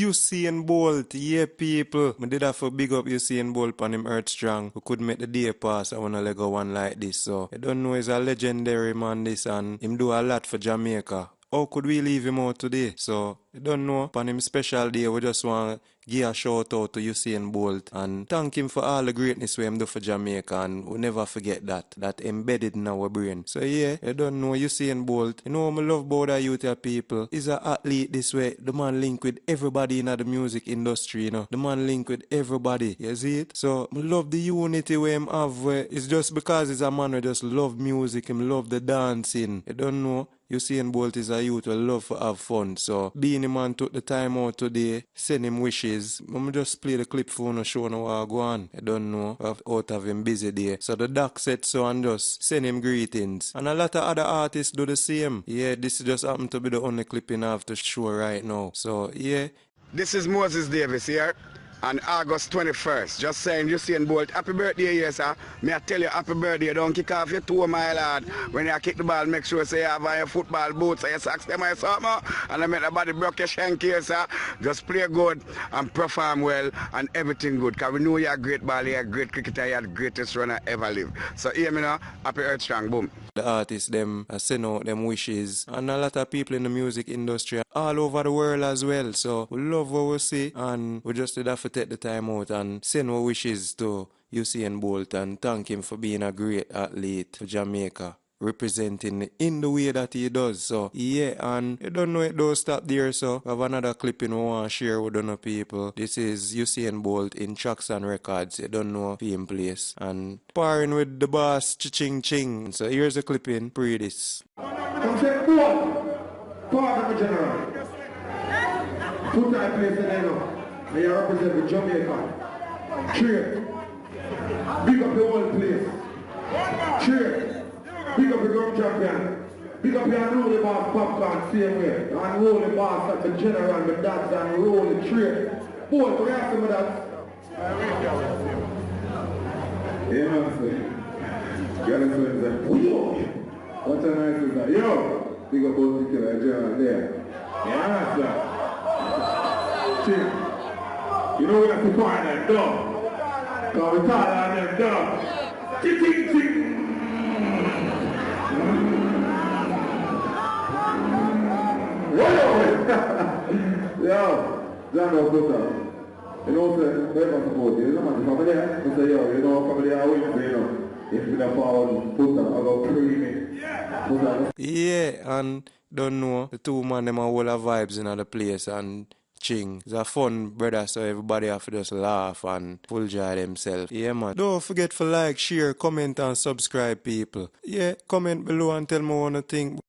Usain Bolt. Yeah, people. I did have to big up Usain Bolt on him Earth Strong. We could make the day pass. I wanna let go one like this. So I don't know, he's a legendary man this and him do a lot for Jamaica. How could we leave him out today? So, I don't know. On him special day, we just want to give a shout out to Usain Bolt and thank him for all the greatness we him do for Jamaica, and we never forget that embedded in our brain. So yeah, I don't know, Usain Bolt. You know what I love about the youth people? He's an athlete this way. The man link with everybody in the music industry, you know. The man link with everybody. You see it? So, I love the unity we him have. Where it's just because he's a man who just love music, him love the dancing. I don't know. Usain Bolt is a youth who love to have fun. So, Beenie man took the time out today, send him wishes. I'm just play the clip for no show no what go on. I don't know, out of him busy day. So the doc said so and just send him greetings. And a lot of other artists do the same. Yeah, this just happened to be the only clipping I have to show right now. So, yeah. This is Moses Davis here. On August 21st, just saying Usain Bolt, happy birthday, yes sir. May I tell you happy birthday, don't kick off your toe, my lad. When you kick the ball, make sure say you have your football boots and your socks them or something. And I make the body broke your shank here, sir. Just play good and perform well and everything good. Because we know you're a great baller, you're a great cricketer, you're the greatest runner ever lived. So hear me now, happy Earth Strong, boom. The artists, them send out them wishes. And a lot of people in the music industry all over the world as well. So we love what we see and we just did have to take the time out and send our wishes to Usain Bolt and thank him for being a great athlete for Jamaica, representing in the way that he does. So yeah, and you don't know it don't stop there. So we have another clipping we want to share with other people. This is Usain Bolt in Tracks and Records. You don't know him place and parring with the boss ching ching. So here's a clipping. Pre this. I'm saying part of the general. Put that place in there. And you represent the Jamaica. Cheer. Big up the whole place. Cheer. Big up the drum champion. Big up your unruly boss popcorn same way. Unruly boss at the general, the dads and unruly tree. Boy, can we have some of that? Yeah, man, sir. You understand that? Whoa! What a nice is that? Yo! Big up both the killer general there. Yeah, sir. Cheer. You know we have to find them dumb. Because we tired of them dumb. Ching ching ching. Yo, John was good up. You know, sir, whoever support you, you know, man, come there, you say, yo, you know, come there, I win for you know. If you don't follow, put them, I go creamy. Yeah, and don't know, the two man, them are all the vibes in the place and ching. It's a fun brother, so everybody have to just laugh and full joy themselves. Yeah, man. Don't forget to like, share, comment and subscribe, people. Yeah, comment below and tell me what you think.